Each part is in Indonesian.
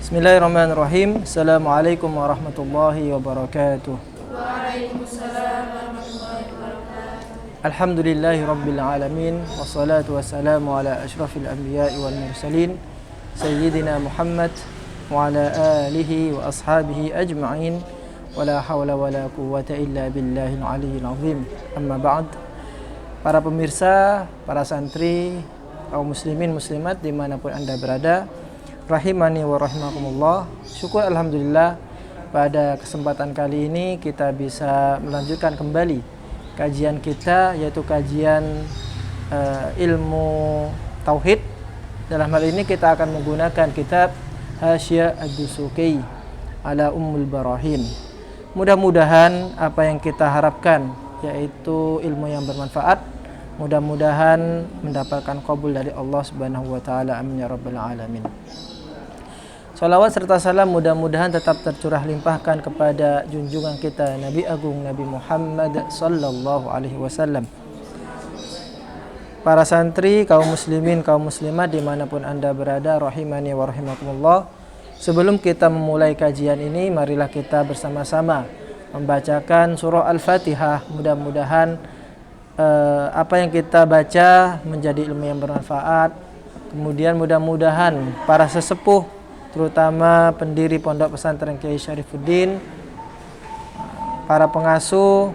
Bismillahirrahmanirrahim. Assalamualaikum warahmatullahi wabarakatuh. Waalaikumsalam warahmatullahi wabarakatuh. Alhamdulillahi rabbil alamin. Wassalatu wassalamu ala ashrafil anbiya'i wal mursalin Sayyidina Muhammad wa ala alihi wa ashabihi ajma'in. Wala hawla wala quwwata illa billahil aliyyil azim. Amma ba'd. Para pemirsa, para santri, kaum muslimin muslimat dimanapun anda berada, rahimani wa rahimakumullah. Syukur alhamdulillah pada kesempatan kali ini kita bisa melanjutkan kembali kajian kita, yaitu kajian ilmu tauhid. Dalam hal ini kita akan menggunakan kitab Hasyiyah Ad-Dusuki ala Ummul Barahin. Mudah-mudahan apa yang kita harapkan, yaitu ilmu yang bermanfaat, mudah-mudahan mendapatkan qabul dari Allah Subhanahu wa taala. Amin ya rabbal alamin. Salawat serta salam mudah-mudahan tetap tercurah limpahkan kepada junjungan kita Nabi Agung Nabi Muhammad sallallahu alaihi wasallam. Para santri, kaum muslimin, kaum muslimat dimanapun anda berada, rahimani wa rahimakumullah. Sebelum kita memulai kajian ini, marilah kita bersama-sama membacakan surah Al-Fatihah. Mudah-mudahan apa yang kita baca menjadi ilmu yang bermanfaat. Kemudian mudah-mudahan para sesepuh, terutama pendiri Pondok Pesantren Kiai Syarifuddin, para pengasuh,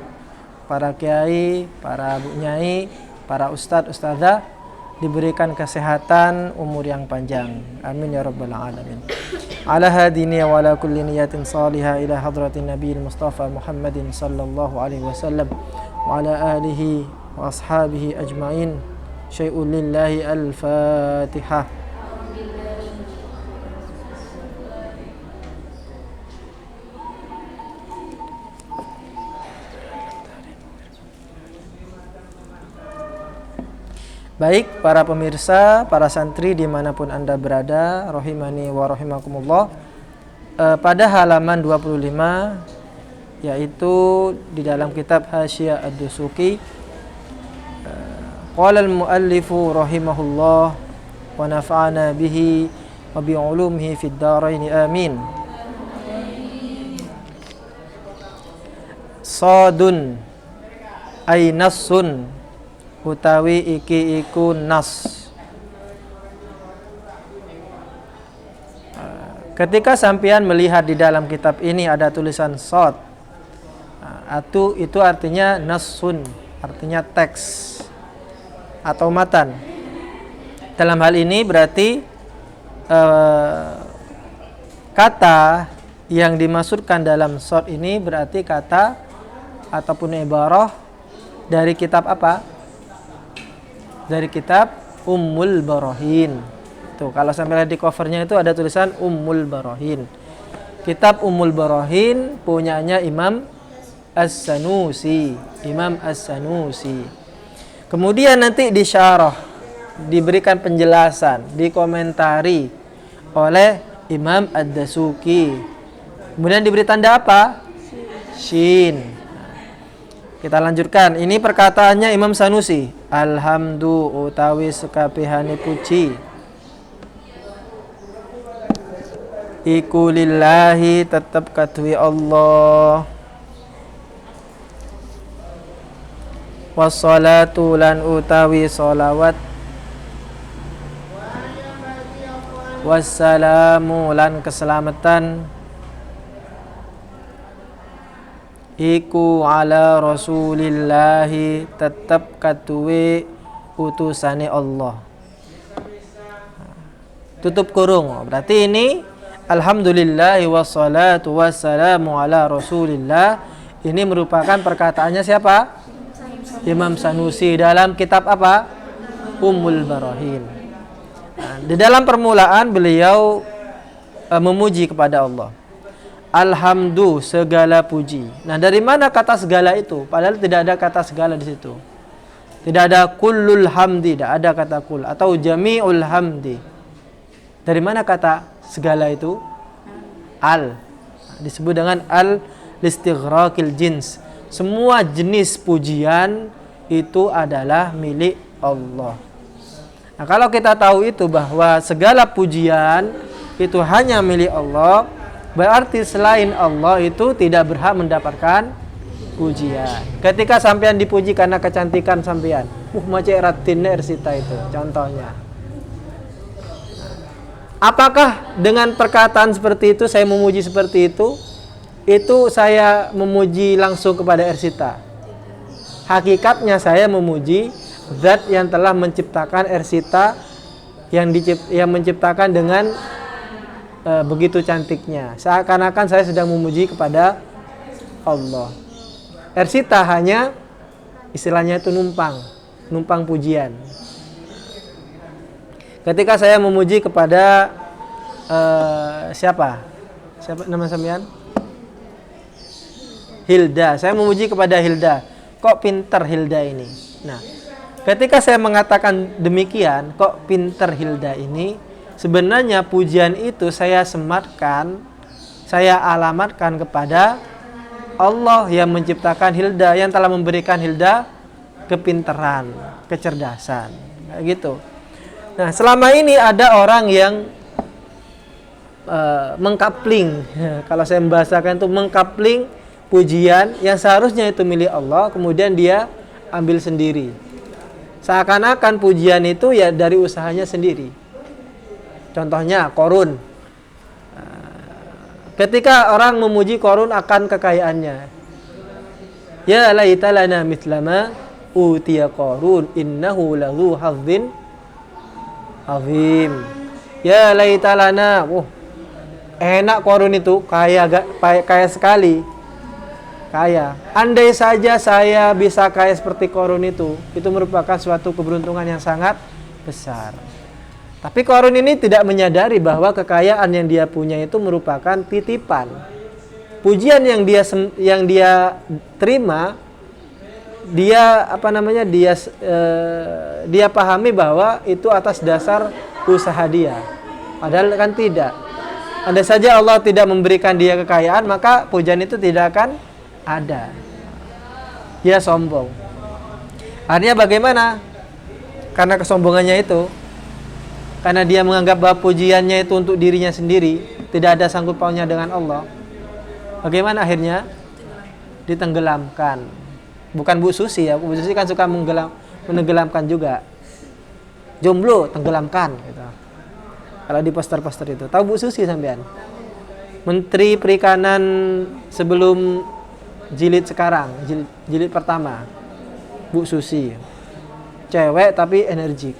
para kiai, para bu nyai, para ustadz, ustadzah, diberikan kesehatan, umur yang panjang. Amin ya rabbal alamin. Ala hadini wa ala kulli niyatin salihah ila hadratin nabiyil mustafa Muhammadin sallallahu alaihi wasallam wa ala alihi wa ashabihi ajma'in. Syai'un lillahi al-Fatihah. Baik, para pemirsa, para santri dimanapun anda berada, rahimani wa rahimakumullah. Pada halaman 25, yaitu di dalam kitab Hasyiyah Ad-Dusuki, qala al-muallifu rahimahullah wa nafa'ana bihi wa bi ulumihi fid dharain amin. Sadun ay nassun, utawi iki iku nas. Ketika sampean melihat di dalam kitab ini ada tulisan shad, itu artinya nassun, artinya teks atau matan. Dalam hal ini berarti kata yang dimaksudkan dalam shad ini berarti kata ataupun ibarah dari kitab apa? Dari kitab Ummul Barahin. Tuh, kalau sampai lihat di covernya itu ada tulisan Ummul Barahin. Kitab Ummul Barahin punyanya Imam As-Sanusi. Imam As-Sanusi. Kemudian nanti disyarah, diberikan penjelasan, dikomentari oleh Imam Ad-Dasuki. Kemudian diberi tanda apa? Shin. Kita lanjutkan. Ini perkataannya Imam Sanusi. Alhamdu utawi sekabehane puji iku lillahi tetep kaduwe Allah. Wassalatu lan utawi sholawat, wassalamu lan keselamatan, iku ala rasulillahi tetap katuwe utusane Allah. Tutup kurung. Berarti ini alhamdulillah wassalatu wassalamu ala rasulillah. Ini merupakan perkataannya siapa? Imam Sanusi dalam kitab apa? Ummul Barahin. Di dalam permulaan beliau memuji kepada Allah. Alhamdu, segala puji. Nah, dari mana kata segala itu? Padahal tidak ada kata segala di situ. Tidak ada kullul hamdi, tidak ada kata kul atau jami'ul hamdi. Dari mana kata segala itu? Al. Disebut dengan al listighraqil jins. Semua jenis pujian itu adalah milik Allah. Nah, kalau kita tahu itu bahwa segala pujian itu hanya milik Allah, berarti selain Allah itu tidak berhak mendapatkan pujian. Ketika sampean dipuji karena kecantikan sampean, macam ratinnya Ersita itu contohnya. Apakah dengan perkataan seperti itu saya memuji seperti itu saya memuji langsung kepada Ersita? Hakikatnya saya memuji zat yang telah menciptakan Ersita, yang menciptakan dengan begitu cantiknya. Seakan-akan saya sedang memuji kepada Allah. Ersita hanya istilahnya itu numpang pujian. Ketika saya memuji kepada siapa nama sampean? Hilda. Saya memuji kepada Hilda. Kok pinter Hilda ini? Nah, ketika saya mengatakan demikian, kok pinter Hilda ini, sebenarnya pujian itu saya sematkan, saya alamatkan kepada Allah yang menciptakan Hilda, yang telah memberikan Hilda kepinteran, kecerdasan, kayak gitu. Nah, selama ini ada orang yang mengkapling, kalau saya membahasakan itu mengkapling pujian yang seharusnya itu milik Allah, kemudian dia ambil sendiri. Seakan-akan pujian itu ya dari usahanya sendiri. Contohnya Qarun. Ketika orang memuji Qarun akan kekayaannya, ya laita lana mithlama utiya Qarun innahu ladzu hazzin azim. Ya laita lana, enak Qarun itu, kaya sekali. Kaya. Andai saja saya bisa kaya seperti Qarun itu merupakan suatu keberuntungan yang sangat besar. Tapi Qarun ini tidak menyadari bahwa kekayaan yang dia punya itu merupakan titipan. Pujian yang dia terima, dia dia pahami bahwa itu atas dasar usaha dia. Padahal kan tidak. Andai saja Allah tidak memberikan dia kekayaan, maka pujian itu tidak akan ada. Dia sombong. Artinya bagaimana? Karena kesombongannya itu, karena dia menganggap bahwa pujiannya itu untuk dirinya sendiri, tidak ada sangkut pautnya dengan Allah. Bagaimana akhirnya? Ditenggelamkan. Bukan Bu Susi ya, Bu Susi kan suka menenggelamkan juga. Jomblo tenggelamkan gitu. Kalau di poster-poster itu. Tahu Bu Susi sampean? Menteri Perikanan sebelum jilid sekarang, jilid pertama. Bu Susi. Cewek tapi energik.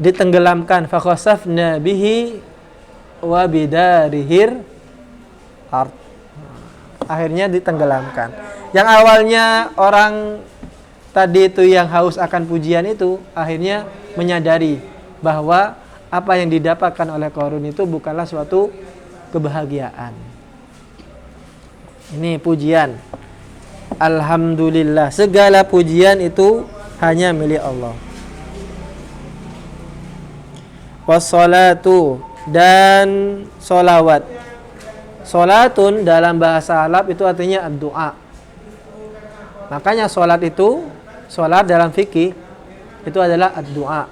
Ditenggelamkan, fa khasafna bihi wa bidarihir ard. Akhirnya ditenggelamkan. Yang awalnya orang tadi itu yang haus akan pujian itu akhirnya menyadari bahwa apa yang didapatkan oleh Qarun itu bukanlah suatu kebahagiaan. Ini pujian. Alhamdulillah, segala pujian itu hanya milik Allah. Wassalatu, dan solawat. Solatun dalam bahasa Arab itu artinya doa. Makanya solat dalam fikih itu adalah doa.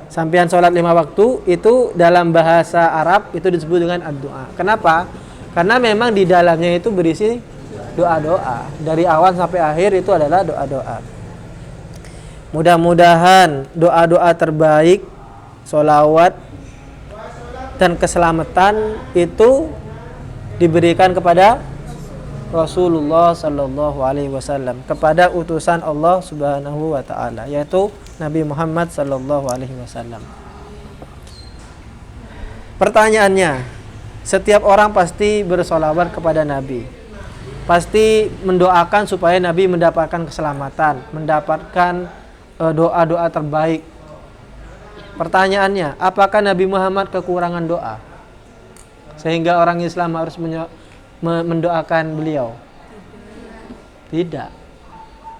Sampian sholat 5 waktu itu dalam bahasa Arab itu disebut dengan doa. Kenapa? Karena memang di dalamnya itu berisi doa-doa. Dari awal sampai akhir itu adalah doa-doa. Mudah-mudahan doa-doa terbaik, sholawat dan keselamatan itu diberikan kepada Rasulullah sallallahu alaihi wasallam, kepada utusan Allah Subhanahu wa taala, yaitu Nabi Muhammad sallallahu alaihi wasallam. Pertanyaannya, setiap orang pasti bersolawat kepada Nabi. Pasti mendoakan supaya Nabi mendapatkan keselamatan, mendapatkan doa-doa terbaik. Pertanyaannya, apakah Nabi Muhammad kekurangan doa sehingga orang Islam harus mendoakan beliau? Tidak.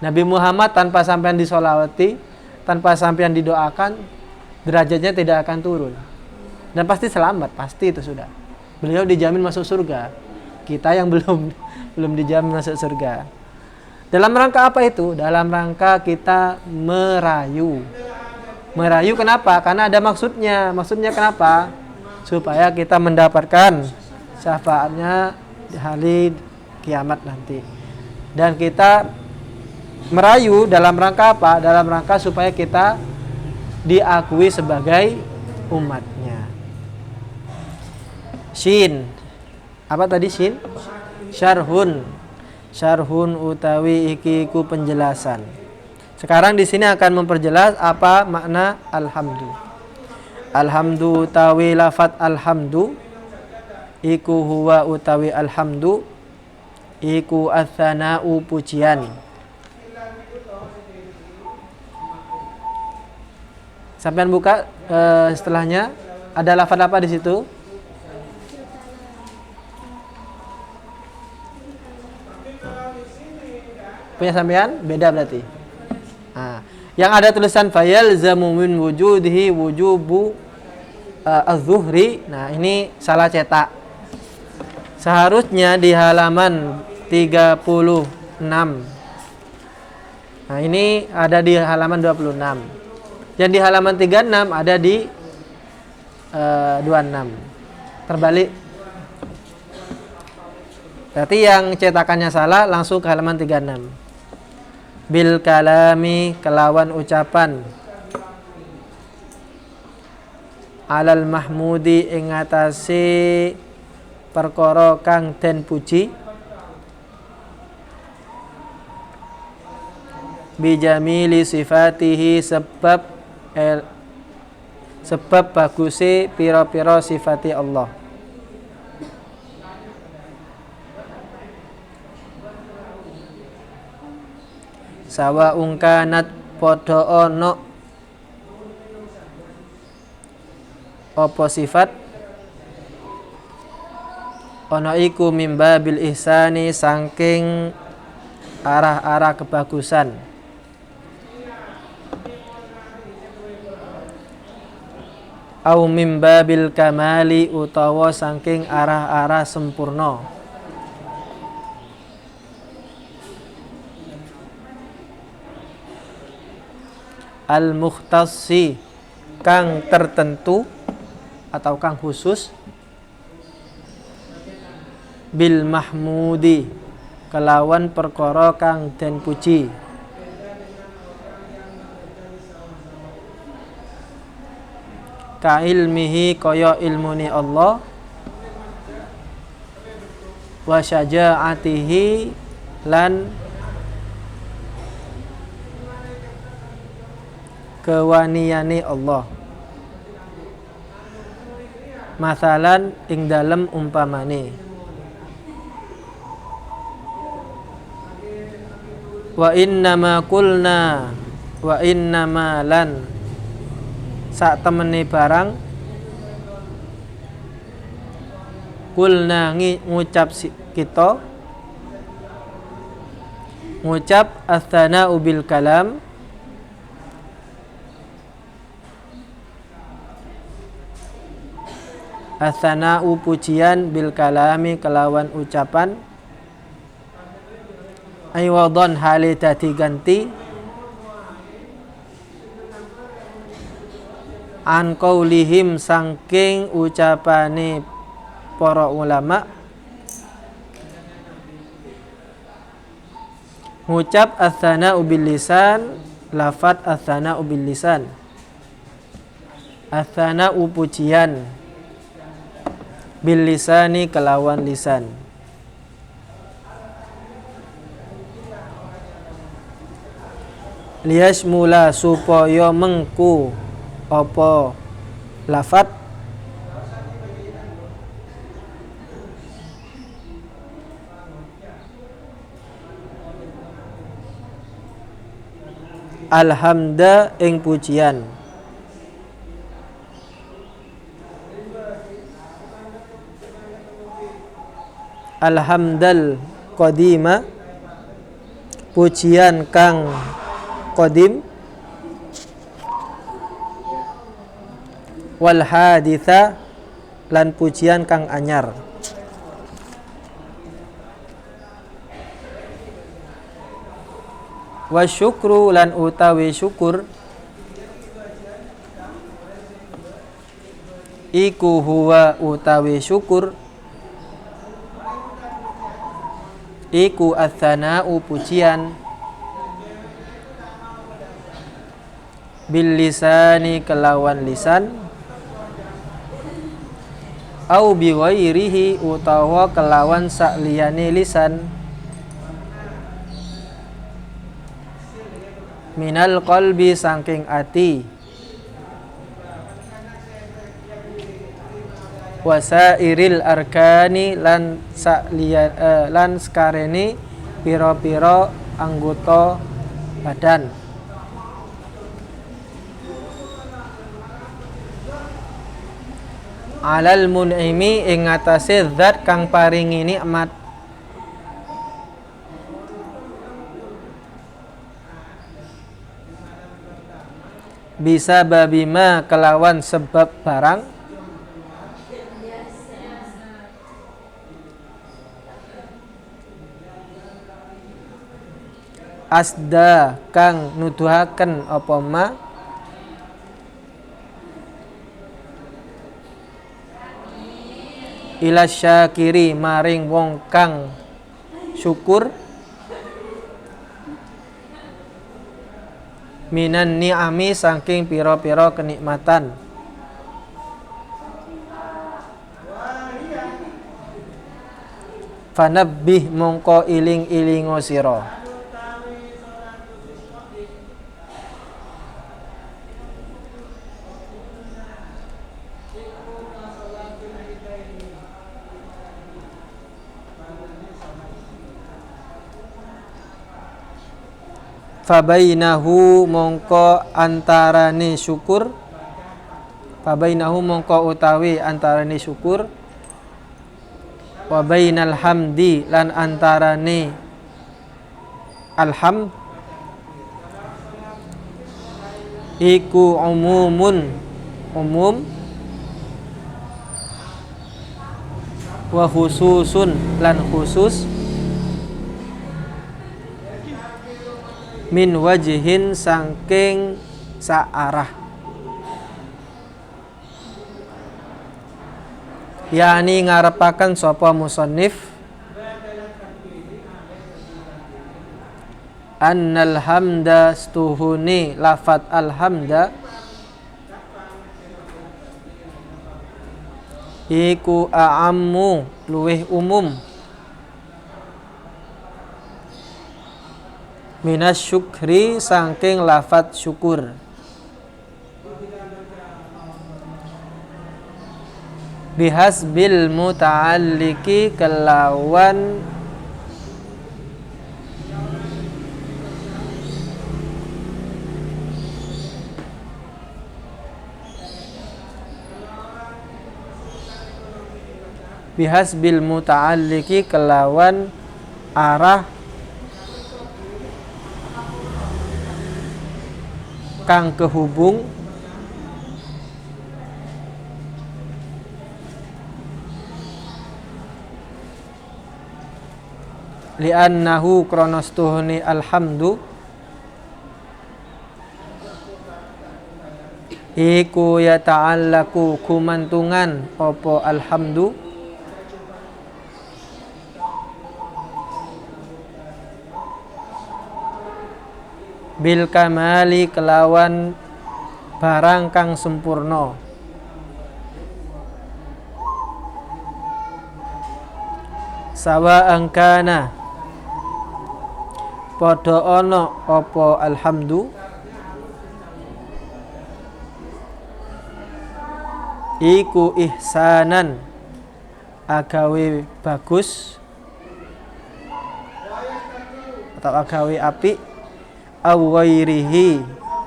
Nabi Muhammad tanpa sampean disolawati, tanpa sampean didoakan, derajatnya tidak akan turun. Dan pasti selamat, pasti itu sudah. Beliau dijamin masuk surga. Kita yang belum dijamin masuk surga. Dalam rangka apa itu? Dalam rangka kita Merayu kenapa? Karena ada maksudnya. Maksudnya kenapa? Supaya kita mendapatkan syafaatnya di hari kiamat nanti. Dan kita merayu dalam rangka apa? Dalam rangka supaya kita diakui sebagai umatnya. Shin. Apa tadi shin? Syarhun. Syarhun utawi iki ku penjelasan. Sekarang di sini akan memperjelas apa makna alhamdu. Alhamdu utawi lafat alhamdu iku huwa utawi alhamdu iku ats-tsana'u pujian. Sampai buka setelahnya ada lafaz apa di situ? Punya sampean? Beda berarti. Nah, yang ada tulisan fayalzamu min wujudihi wujubu az-zuhri. Nah, ini salah cetak. Seharusnya di halaman 36. Nah, ini ada di halaman 26. Yang di halaman 36 ada di 26. Terbalik. Berarti yang cetakannya salah, langsung ke halaman 36. Bil kalami kelawan ucapan alal mahmudi ing atase perkara kang den puji bijamili sifatihi sebab baguse pira-pira sifati Allah. Sawa ungkanat podo ono opo sifat ono iku mimba bil ihsani saking arah-arah kebagusan au mimba bil kamali utawa saking arah-arah sempurna. Al-mukhtassi kang tertentu atau kang khusus bil mahmudi kelawan perkara kang den puji ka ilmihi kaya ilmuni Allah wa syaja'atihi lan kewaniyane Allah. Masalan ing dalem umpamane wa innama qulna wa innama lan sak temene barang qulna ngucap kita ngucap ats-tsana'u bil kalam ats-tsana'u pujian bil kalami kelawan ucapan aywadon hale dadi ganti an qaulihim saking ucapane para ulama ngucap ats-tsana'u bil lisan lafat ats-tsana'u bil lisan ats-tsana'u pujian bil lisani kelawan lisan liyasmula supaya mengku apa lafat alhamda ing pujian alhamdal qadima pujian kang qadim wal haditha lan pujian kang anyar wa syukru lan utawi syukur iku huwa utawi syukur, iku ats-tsana'u pujian, bil lisani kelawan lisan, au bi ghairihi utawa kelawan sakliyane lisan, minal qalbi saking ati, wasairil arkani lan lan sekarene pira-pira anggota badan. Alal mun'imi ing atase zat kang paringi nikmat, bisa babima kelawan sebab barang, asda kang nuduhaken apa ma, ila syakiri maring wong kang syukur, minan ni'ami saking pira-pira kenikmatan. Fanabbih mongko iling-ilingo sira, fabainahu mongko antarane syukur, fabainahu mongko utawi antarane syukur, wa bainal hamdi lan antarane alhamd, iku umumun umum, wa khususun lan khusus, min wajihin saking saarah, yakni ngarepaken sapa musannif annal hamda stuhuni lafat alhamda iku a'ammu luweh umum, minas syukri saking lafat syukur, bihasbil muta'alliki kelawan bihasbil muta'alliki kelawan arah kang kehubung, li'annahu kronostuhuni alhamdu iku yata'allaku kumantungan opo alhamdu bil kamali kelawan barang kang sempurna, sawa angkana padha ana apa alhamdu iku ihsanan agawe bagus atau agawe apik, au ghairihi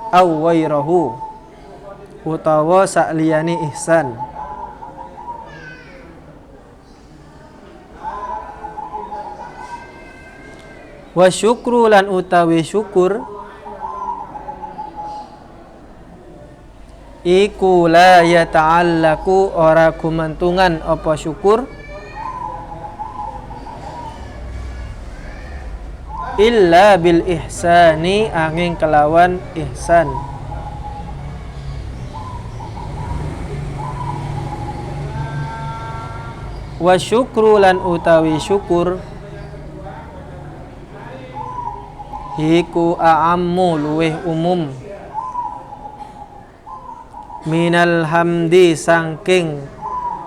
au ghairahu utawa sakliyane ihsan, wa syukru lan utawi syukur iku la yata'allaku ora gumantungan apa syukur illa bil ihsani angin kelawan ihsan, Wa syukru lan utawi syukur iku a'ammu luweh umum minal hamdi sangking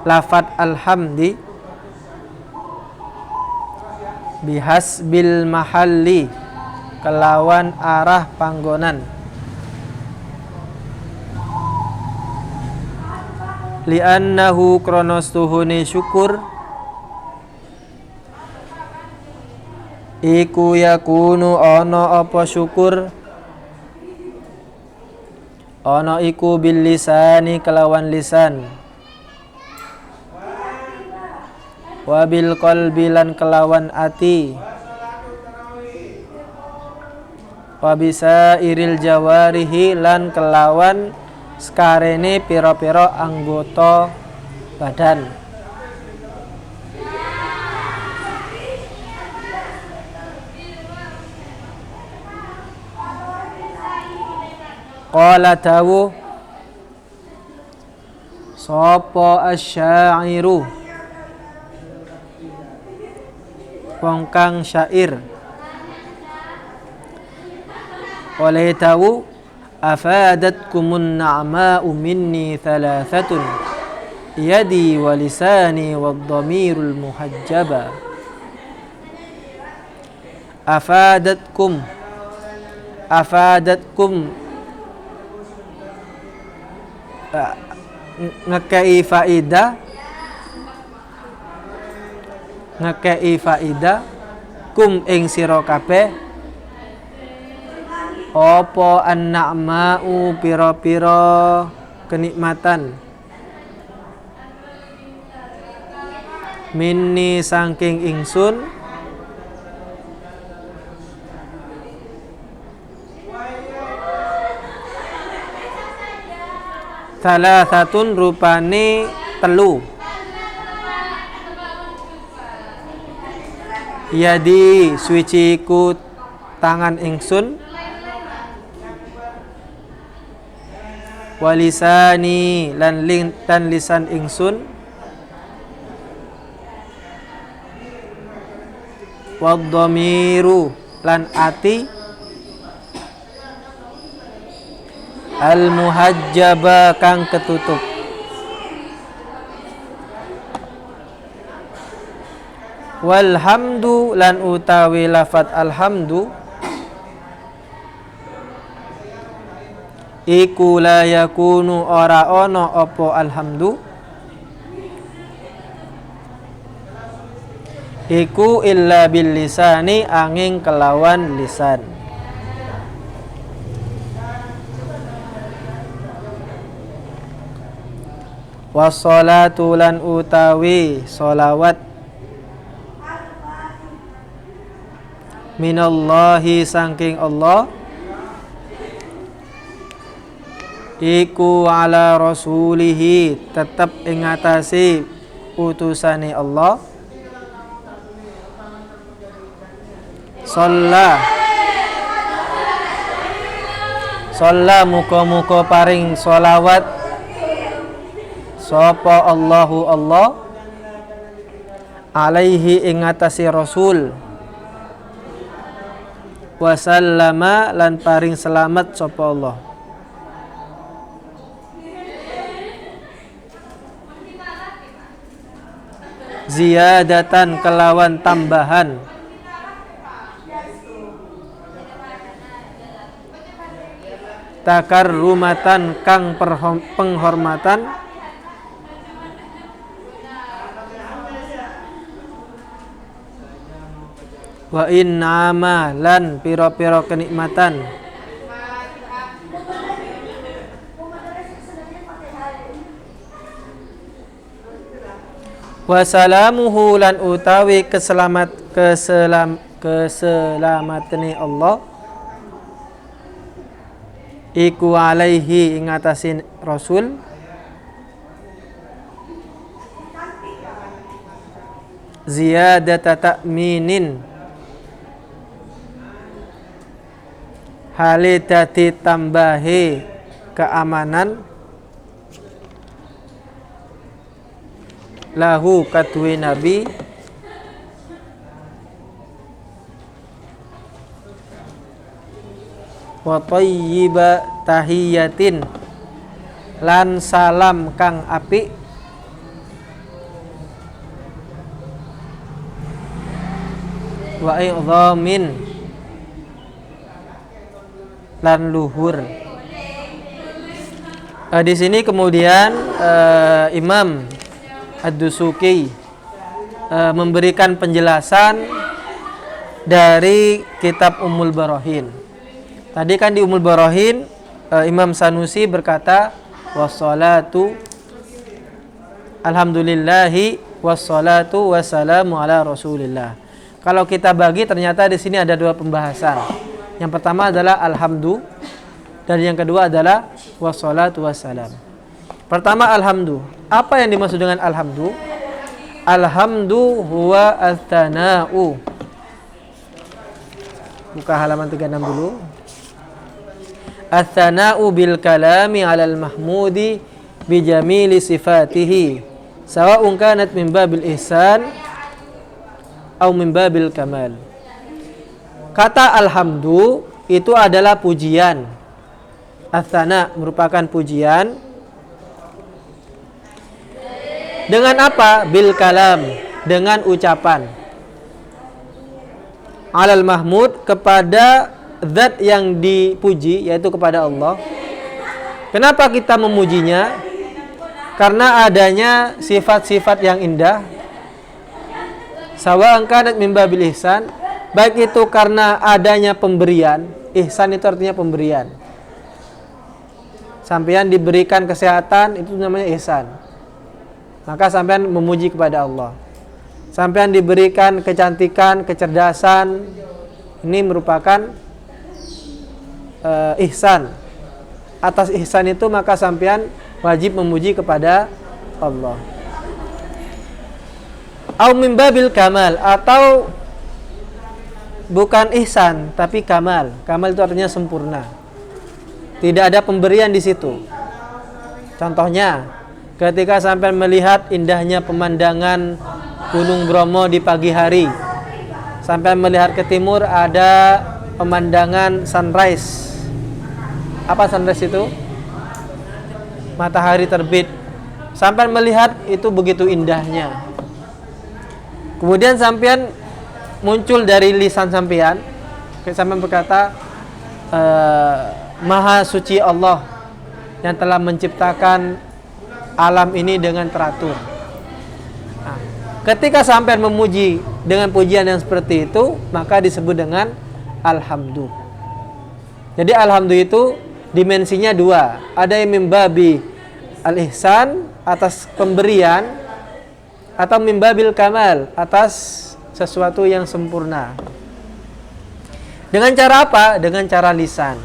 lafat alhamdi bihasbil mahalli kelawan arah panggonan li'annahu kronos tuhune syukur iku yakunu ana apa syukur ana iku bil lisani kelawan lisan wabil qalbi lan kelawan ati wabisa iril jawarihi lan kelawan sekarene pira-pira anggota badan. Qala dawu sapa asy-syairu wong kang syair oleh dawu afadatkumun na'ma'u minni thalathatun yadi wa lisani wad dhamirul muhajjaba afadatkum ngekei faidah kum ing sira kabeh apa an-na'ma'u pira-pira kenikmatan minni saking ingsun salasatun rupane telu yadi suiciku tangan ingsun walisani lan lisan ingsun wadhamiru lan ati al muhajjaba kang ketutup walhamdu lan utawi lafat alhamdu iku la yakunu ora ono opo alhamdu iku illa bil lisani angin kelawan lisan wassalatu lan utawi sholawat minallahi saking Allah iku ala rasulihi tetep ing atase utusane Allah Shalla muka-muka paring sholawat sapa Allahu Allah alaihi ing atase rasul wasallama lan paring selamat sapa Allah ziyadatan kelawan tambahan takarrumatan kang penghormatan wa innama lan pira-pira kenikmatan wa salamuhu lan utawi keselamatane Allah iku alaihi ing atasin rasul ziyadata ta'minin hale dadi tambahe keamanan lahu katwi nabi wa thayyiba tahiyatin lan salam kang apik wa idhamin lan luhur. Di sini kemudian Imam Ad-Dusuki memberikan penjelasan dari kitab Ummul Barahin. Tadi kan di Ummul Barahin Imam Sanusi berkata wassalatu alhamdulillahi wassalatu wassalamu ala rasulillah. Kalau kita bagi ternyata di sini ada dua pembahasan. Yang pertama adalah alhamdu dan yang kedua adalah wassalatu wassalam. Pertama alhamdu. Apa yang dimaksud dengan alhamdu? Alhamdu huwa ats-tsana'u. Buka halaman 36 dulu. Ats-tsana'u bil kalami 'alal mahmudi bi jamili sifatihi sawa'un kanat min babil ihsan aw min babil kamal. Kata alhamdu itu adalah pujian. Ats-tsana merupakan pujian. Dengan apa? Bil kalam, dengan ucapan. Alal mahmud, kepada zat yang dipuji, yaitu kepada Allah. Kenapa kita memujinya? Karena adanya sifat-sifat yang indah. Sawa'an kanat min babil ihsan, baik itu karena adanya pemberian. Ihsan itu artinya pemberian. Sampean diberikan kesehatan, itu namanya ihsan. Maka sampean memuji kepada Allah. Sampean diberikan kecantikan, kecerdasan, ini merupakan ihsan. Atas ihsan itu maka sampean wajib memuji kepada Allah. Au min babil kamal, atau bukan ihsan tapi kamal. Kamal itu artinya sempurna. Tidak ada pemberian di situ. Contohnya, ketika sampai melihat indahnya pemandangan Gunung Bromo di pagi hari, sampai melihat ke timur ada pemandangan sunrise. Apa sunrise itu? Matahari terbit. Sampai melihat itu begitu indahnya. Kemudian sampean muncul dari lisan sampean berkata, Maha suci Allah yang telah menciptakan alam ini dengan teratur. Nah, ketika sampean memuji dengan pujian yang seperti itu, maka disebut dengan alhamdu. Jadi alhamdu itu dimensinya dua. Ada yang mimbabi al-ihsan, atas pemberian, atau mimbabil kamal, atas sesuatu yang sempurna. Dengan cara apa? Dengan cara lisan.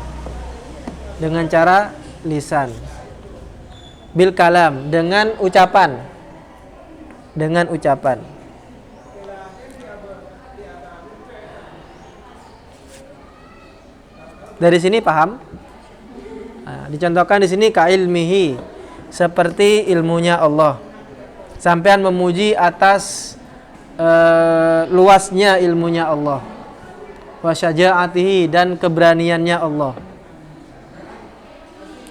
Dengan cara lisan. Bil kalam, dengan ucapan. Dengan ucapan. Dari sini paham? Nah, dicontohkan di sini ka ilmihi, seperti ilmunya Allah. Sampean memuji atas luasnya ilmunya Allah. Wa syaja'atihi, dan keberaniannya Allah.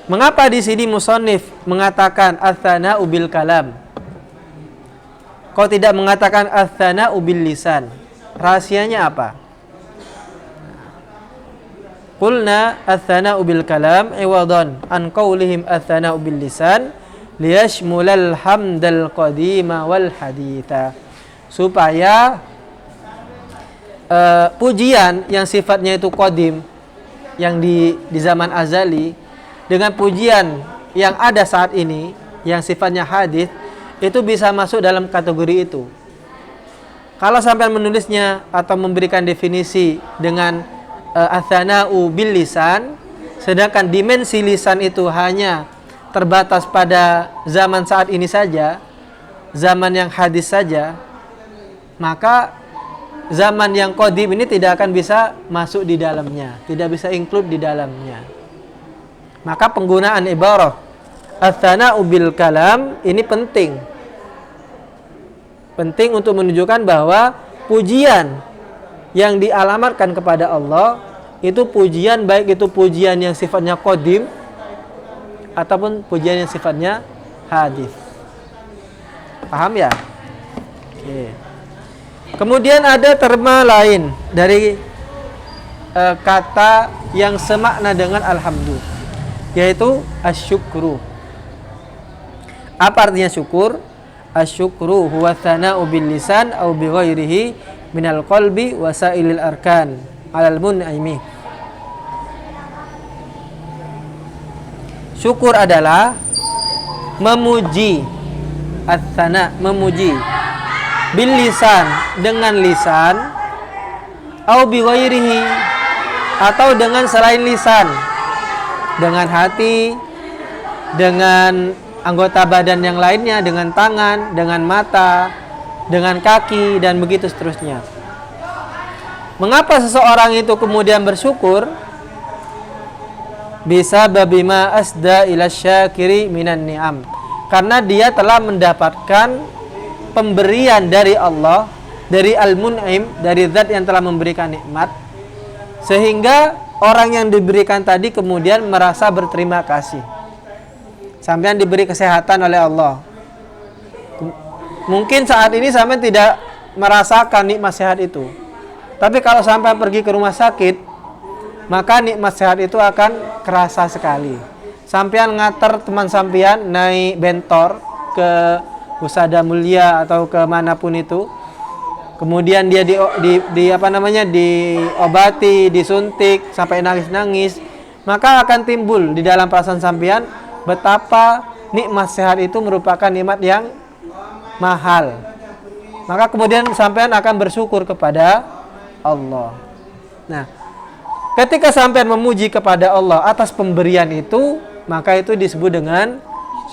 Mengapa di sini musannif mengatakan ats-tsana'u bil kalam? Kok tidak mengatakan ats-tsana'u bil lisan? Rahasianya apa? Qulna ats-tsana'u bil kalam iwadan an qaulihim ats-tsana'u bil lisan liyashmulal hamdal qadima wal haditha. Supaya pujian yang sifatnya itu qadim, yang di zaman azali, dengan pujian yang ada saat ini yang sifatnya hadis, itu bisa masuk dalam kategori itu. Kalau sampai menulisnya atau memberikan definisi dengan ats-tsana'u bil lisan, sedangkan dimensi lisan itu hanya terbatas pada zaman saat ini saja, zaman yang hadis saja, maka zaman yang qadim ini tidak akan bisa masuk di dalamnya, tidak bisa include di dalamnya. Maka penggunaan ibarah ats-tsana'u bil kalam ini penting. Penting untuk menunjukkan bahwa pujian yang dialamatkan kepada Allah itu pujian, baik itu pujian yang sifatnya qadim ataupun pujian yang sifatnya hadis. Paham ya? Oke. Kemudian ada terma lain dari kata yang semakna dengan alhamdu, yaitu asyukru. Apa artinya syukur? Asyukru huwa thana'u bil lisan au bi ghairihi minal qalbi wa sa'ilil arkan 'alal mun'imi. Syukur adalah memuji, ats-tsana, memuji, bil lisan, dengan lisan, au bi ghairihi, atau dengan selain lisan, dengan hati, dengan anggota badan yang lainnya, dengan tangan, dengan mata, dengan kaki, dan begitu seterusnya. Mengapa seseorang itu kemudian bersyukur? Bisa babima asda ila syakiri minan ni'am, karena dia telah mendapatkan pemberian dari Allah, dari al-mun'im, dari zat yang telah memberikan nikmat, sehingga orang yang diberikan tadi kemudian merasa berterima kasih. Sampean diberi kesehatan oleh Allah. Mungkin saat ini sampean tidak merasakan nikmat sehat itu. Tapi kalau sampean pergi ke rumah sakit, maka nikmat sehat itu akan kerasa sekali. Sampean ngater teman sampean naik bentor ke Husada Mulia atau ke manapun itu. Kemudian dia diobati, disuntik sampai nangis-nangis, maka akan timbul di dalam perasaan sampean betapa nikmat sehat itu merupakan nikmat yang mahal. Maka kemudian sampean akan bersyukur kepada Allah. Nah, ketika sampean memuji kepada Allah atas pemberian itu, maka itu disebut dengan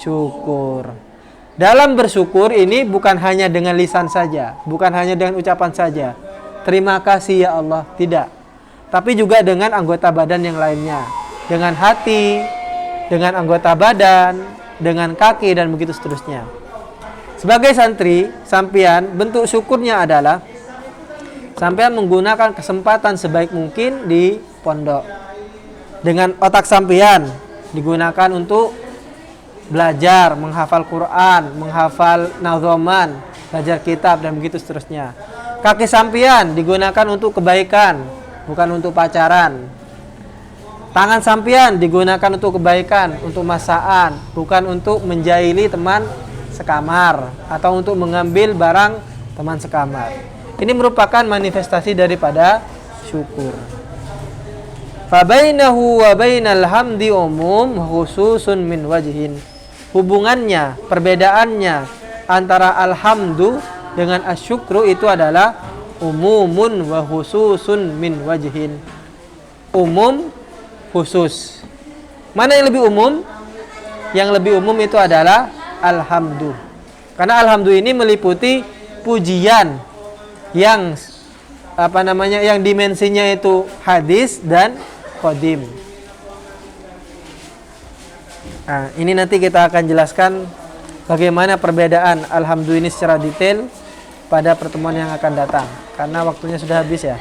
syukur. Dalam bersyukur ini bukan hanya dengan lisan saja, bukan hanya dengan ucapan saja, terima kasih ya Allah, tidak. Tapi juga dengan anggota badan yang lainnya, dengan hati, dengan anggota badan, dengan kaki, dan begitu seterusnya. Sebagai santri, sampean bentuk syukurnya adalah sampean menggunakan kesempatan sebaik mungkin di pondok. Dengan otak sampean digunakan untuk belajar, menghafal Quran, menghafal nazoman, belajar kitab, dan begitu seterusnya. Kaki sampean digunakan untuk kebaikan, bukan untuk pacaran. Tangan sampean digunakan untuk kebaikan, untuk masaan, bukan untuk menjahili teman sekamar atau untuk mengambil barang teman sekamar. Ini merupakan manifestasi daripada syukur. Fabainahu wa bainal hamdi umum khususun min wajhin. Hubungannya, perbedaannya antara alhamdu dengan asyukru itu adalah umumun wa khususun min wajhin. Umum, khusus. Mana yang lebih umum? Yang lebih umum itu adalah alhamdu. Karena alhamdu ini meliputi pujian yang yang dimensinya itu hadis dan qadim. Nah, ini nanti kita akan jelaskan bagaimana perbedaan alhamdu ini secara detail pada pertemuan yang akan datang, karena waktunya sudah habis ya.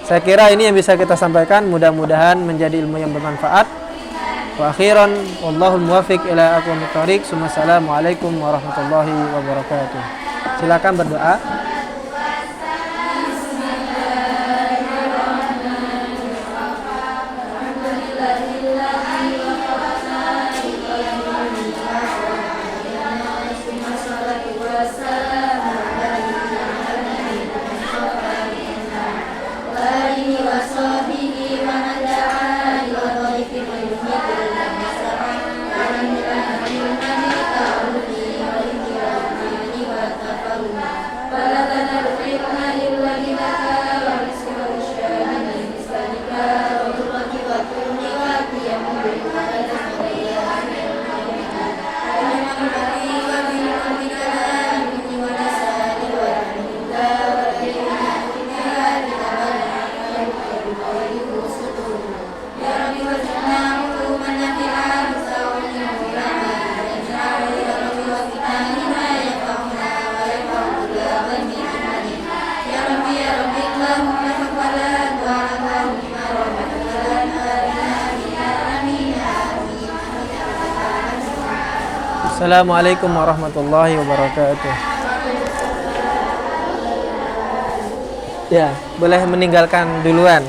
Saya kira ini yang bisa kita sampaikan, mudah-mudahan menjadi ilmu yang bermanfaat. Wa akhiran wallahul muwaffiq ila aqwamit thoriq. Assalamualaikum warahmatullahi wabarakatuh. Silakan berdoa. Fala Assalamualaikum warahmatullahi wabarakatuh. Ya, boleh meninggalkan duluan.